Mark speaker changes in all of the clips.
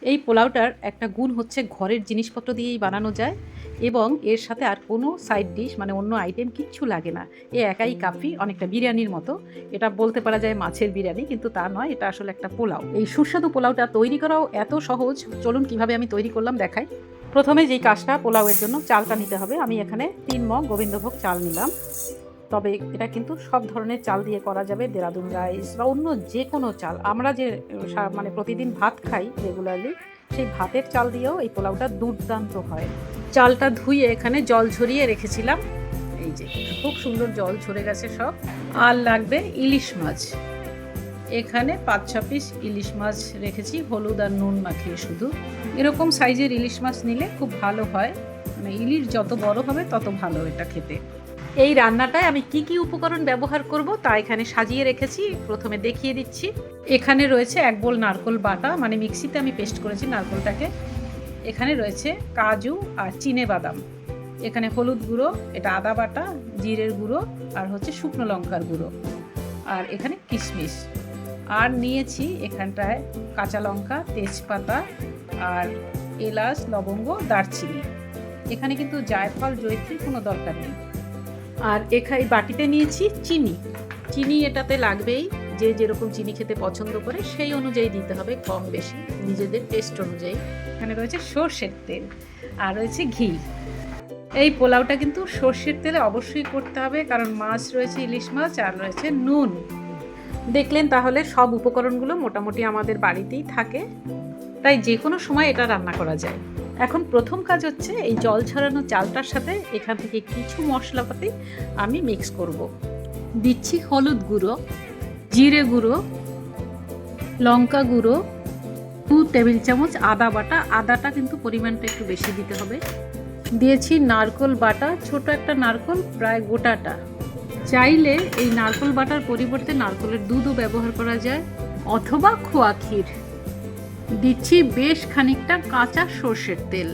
Speaker 1: এই পোলাওটার একটা গুণ হচ্ছে ঘরের জিনিসপত্র দিয়েই বানানো যায় এবং এর সাথে আর কোনো সাইড ডিশ মানে অন্য আইটেম কিচ্ছু লাগে না। এ একাই কাফি, অনেকটা বিরিয়ানির মতো। এটা বলতে পারা যায় মাছের বিরিয়ানি, কিন্তু তা নয়, এটা আসলে একটা পোলাও। এই সুস্বাদু পোলাওটা তৈরি করাও এত সহজ। চলুন কিভাবে আমি তৈরি করলাম দেখাই। প্রথমে যেই কাজটা, পোলাওয়ের জন্য চালটা নিতে হবে। আমি এখানে 3 মগ গোবিন্দভোগ চাল নিলাম। তবে এটা কিন্তু সব ধরনের চাল দিয়ে করা যাবে, দেরাদুন রাইস বা অন্য যে কোনো চাল। আমরা যে মানে প্রতিদিন ভাত খাই রেগুলারলি, সেই ভাতের চাল দিয়েও এই পোলাওটা দুর্দান্ত হয়। চালটা ধুয়ে এখানে জল ঝরিয়ে রেখেছিলাম। এই যে খুব সুন্দর জল ঝরে গেছে সব। আর লাগবে ইলিশ মাছ। এখানে 5-6 পিস ইলিশ মাছ রেখেছি, হলুদ আর নুন মাখিয়ে। শুধু এরকম সাইজের ইলিশ মাছ নিলে খুব ভালো হয়, মানে ইলিশ যত বড় হবে তত ভালো এটা খেতে। এই রান্নাটায় আমি কি কি উপকরণ ব্যবহার করব তা এখানে সাজিয়ে রেখেছি, প্রথমে দেখিয়ে দিচ্ছি। এখানে রয়েছে 1 বোল নারকোল বাটা, মানে মিক্সিতে আমি পেস্ট করেছি নারকোলটাকে। এখানে রয়েছে কাজু আর চিনে বাদাম। এখানে হলুদ গুঁড়ো, এটা আদা বাটা, জিরের গুঁড়ো আর হচ্ছে শুকনো লঙ্কার গুঁড়ো। আর এখানে কিশমিশ। আর নিয়েছি এখানটায় কাঁচা লঙ্কা, তেজপাতা আর এলাচ, লবঙ্গ, দারচিনি। এখানে কিন্তু জায়ফল, জয়িত্রী কোনো দরকার নেই। আর এখানে বাটিতে নিয়েছি চিনি। চিনি এটাতে লাগবেই, যে যেরকম চিনি খেতে পছন্দ করে সেই অনুযায়ী দিতে হবে, কম বেশি নিজেদের টেস্ট অনুযায়ী। এখানে রয়েছে সর্ষের তেল আর রয়েছে ঘি। এই পোলাওটা কিন্তু সর্ষের তেলে অবশ্যই করতে হবে, কারণ মাছ রয়েছে, ইলিশ মাছ, আর রয়েছে নুন। দেখলেন তাহলে সব উপকরণগুলো মোটামুটি আমাদের বাড়িতেই থাকে, তাই যে কোনো সময় এটা রান্না করা যায়। এখন প্রথম কাজ হচ্ছে এই জল ছড়ানো চালটার সাথে এখান থেকে কিছু মশলাপাতি আমি মিক্স করব। দিচ্ছি হলুদ গুঁড়ো, জিরে গুঁড়ো, লঙ্কা গুঁড়ো, 2 টেবিল চামচ আদা বাটা। আদাটা কিন্তু পরিমাণটা একটু বেশি দিতে হবে। দিয়েছি নারকোল বাটা, ছোট একটা নারকোল, প্রায় গোটাটা। চাইলে এই নারকোল বাটার পরিবর্তে নারকোলের দুধও ব্যবহার করা যায়, অথবা খোয়া ক্ষীর। দিচ্ছি বেশ খানিকটা কাঁচা সর্ষের তেল,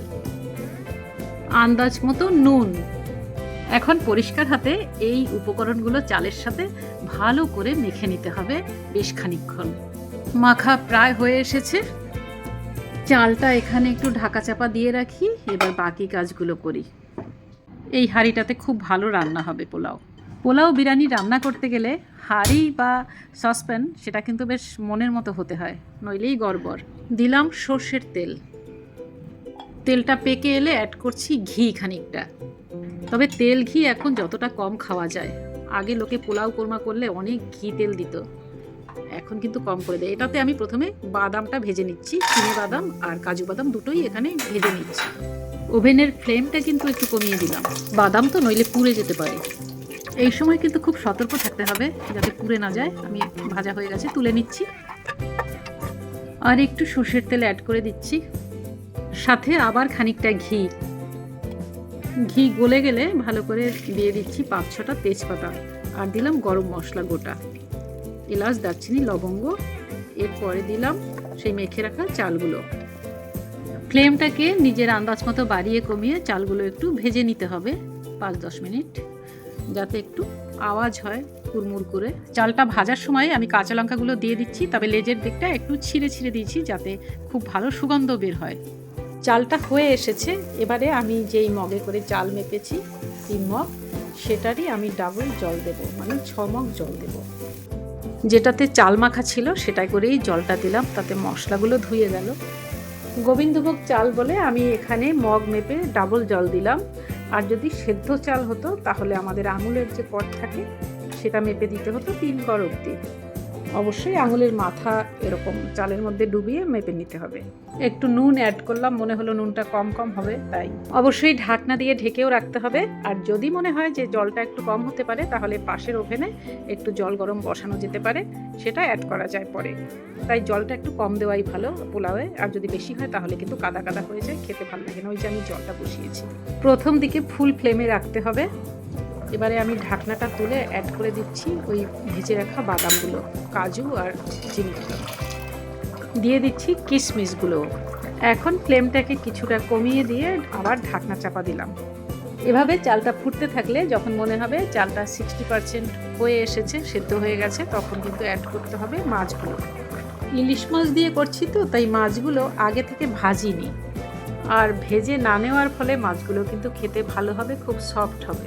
Speaker 1: আন্দাজ মতো নুন। এখন পরিষ্কার হাতে এই উপকরণগুলো চালের সাথে ভালো করে মেখে নিতে হবে বেশ খানিকক্ষণ। মাখা প্রায় হয়ে এসেছে। চালটা এখানে একটু ঢাকা চাপা দিয়ে রাখি, এবার বাকি কাজগুলো করি। এই হাঁড়িটাতে খুব ভালো রান্না হবে পোলাও। পোলাও বিরিয়ানি রান্না করতে গেলে হাঁড়ি বা সসপ্যান সেটা কিন্তু বেশ মনের মতো হতে হয়, নইলেই গড়বড়। দিলাম সর্ষের তেল। তেলটা পেকে এলে অ্যাড করছি ঘি খানিকটা। তবে তেল ঘি এখন যতটা কম খাওয়া যায়। আগে লোকে পোলাও কোরমা করলে অনেক ঘি তেল দিত, এখন কিন্তু কম করে দেয়। এটাতে আমি প্রথমে বাদামটা ভেজে নিচ্ছি, চিনে বাদাম আর কাজু বাদাম দুটোই এখানে ভেজে নিচ্ছি। ওভেনের ফ্লেমটা কিন্তু একটু কমিয়ে দিলাম, বাদাম তো নইলে পুড়ে যেতে পারে। এই সময় কিন্তু খুব সতর্ক থাকতে হবে যাতে পুড়ে না যায়। আমি ভাজা হয়ে গেছে, তুলে নিচ্ছি। আর একটু সর্ষের তেল অ্যাড করে দিচ্ছি, সাথে আবার খানিকটা ঘি। ঘি গলে গেলে ভালো করে দিয়ে দিচ্ছি 5-6টা তেজপাতা, আর দিলাম গরম মশলা গোটা, এলাচ, দারচিনি, লবঙ্গ। এরপরে দিলাম সেই মেখে রাখা চালগুলো। ফ্লেমটাকে নিজের আন্দাজ মতো বাড়িয়ে কমিয়ে চালগুলো একটু ভেজে নিতে হবে 5-10 মিনিট, যাতে একটু আওয়াজ হয় কুড়মুড় করে। চালটা ভাজার সময় আমি কাঁচা লঙ্কাগুলো দিয়ে দিচ্ছি, তবে লেজের দিকটা একটু ছিঁড়ে ছিঁড়ে দিয়েছি যাতে খুব ভালো সুগন্ধ বের হয়। চালটা হয়ে এসেছে। এবারে আমি যেই মগে করে চাল মেপেছি 3 মগ, সেটারই আমি ডাবল জল দেব, মানে 6 মগ জল দেব। যেটাতে চাল মাখা ছিল সেটা করেই জলটা দিলাম, তাতে মশলাগুলো ধুয়ে গেল। গোবিন্দভোগ চাল বলে আমি এখানে মগ মেপে ডাবল জল দিলাম। আর যদি সেদ্ধ চাল হতো তাহলে আমাদের আঙুলের যে কট থাকে সেটা মেপে দিতে হতো 3 কর অবধি। অবশ্যই আঙুলের মাথা এরকম চালের মধ্যে ডুবিয়ে মেপে নিতে হবে। একটু নুন অ্যাড করলাম, মনে হলো নুনটা কম কম হবে, তাই অবশ্যই ঢাকনা দিয়ে ঢেকেও রাখতে হবে। আর যদি মনে হয় যে জলটা একটু কম হতে পারে তাহলে পাশের ওভেনে একটু জল গরম বসানো যেতে পারে, সেটা অ্যাড করা যায় পরে। তাই জলটা একটু কম দেওয়াই ভালো পোলাওয়ে। আর যদি বেশি হয় তাহলে কিন্তু কাদা কাদা হয়ে যায়, খেতে ভালো লাগে না। ওই যে আমি জলটা বসিয়েছি। প্রথম দিকে ফুল ফ্লেমে রাখতে হবে। এবারে আমি ঢাকনাটা তুলে অ্যাড করে দিচ্ছি ওই ভেজে রাখা বাদামগুলো, কাজু আর চিনিগুলো দিয়ে দিচ্ছি, কিশমিশগুলো। এখন ফ্লেমটাকে কিছুটা কমিয়ে দিয়ে আবার ঢাকনা চাপা দিলাম। এভাবে চালটা ফুটতে থাকলে যখন মনে হবে চালটা 60% হয়ে এসেছে, সেদ্ধ হয়ে গেছে, তখন কিন্তু অ্যাড করতে হবে মাছগুলো। ইলিশ মাছ দিয়ে করছি তো, তাই মাছগুলো আগে থেকে ভাজিনি। আর ভেজে না নেওয়ার ফলে মাছগুলো কিন্তু খেতে ভালো হবে, খুব সফট হবে।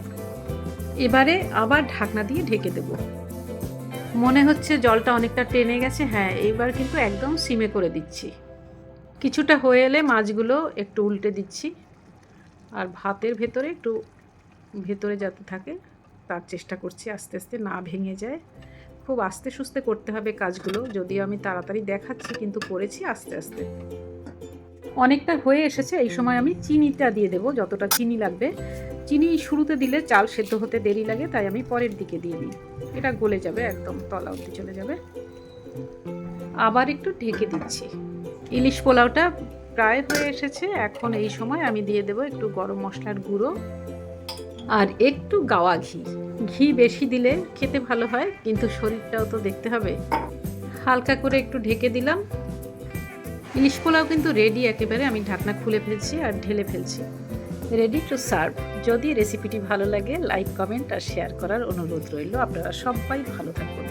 Speaker 1: এবারে আবার ঢাকনা দিয়ে ঢেকে দেব। মনে হচ্ছে জলটা অনেকটা টেনে গেছে। হ্যাঁ, এইবার কিন্তু একদম সিমে করে দিচ্ছি। কিছুটা হয়ে এলে মাছগুলো একটু উল্টে দিচ্ছি, আর ভাতের ভেতরে একটু ভেতরে যাতে থাকে তার চেষ্টা করছি, আস্তে আস্তে না ভেঙে যায়। খুব আস্তে সুস্তে করতে হবে কাজগুলো, যদিও আমি তাড়াতাড়ি দেখাচ্ছি কিন্তু করেছি আস্তে আস্তে। অনেকটা হয়ে এসেছে, এই সময় আমি চিনিটা দিয়ে দেবো, যতটা চিনি লাগবে। চিনি শুরুতে দিলে চাল সেদ্ধ হতে দেরি লাগে, তাই আমি পরের দিকে দিয়ে দিই। এটা গলে যাবে, একদম তলা অবধি চলে যাবে। আবার একটু ঢেকে দিচ্ছি। ইলিশ পোলাওটা প্রায় হয়ে এসেছে। এখন এই সময় আমি দিয়ে দেবো একটু গরম মশলার গুঁড়ো আর একটু গাওয়া ঘি। ঘি বেশি দিলে খেতে ভালো হয়, কিন্তু শরীরটাও তো দেখতে হবে। হালকা করে একটু ঢেকে দিলাম। ইলিশ পোলাও কিন্তু রেডি একেবারে। আমি ঢাকনা খুলে ফেলছি আর ঢেলে ফেলছি। Ready to serve. যদি রেসিপিটি ভালো লাগে, লাইক, কমেন্ট আর শেয়ার করার অনুরোধ রইল। আপনারা সবাই ভালো থাকুন।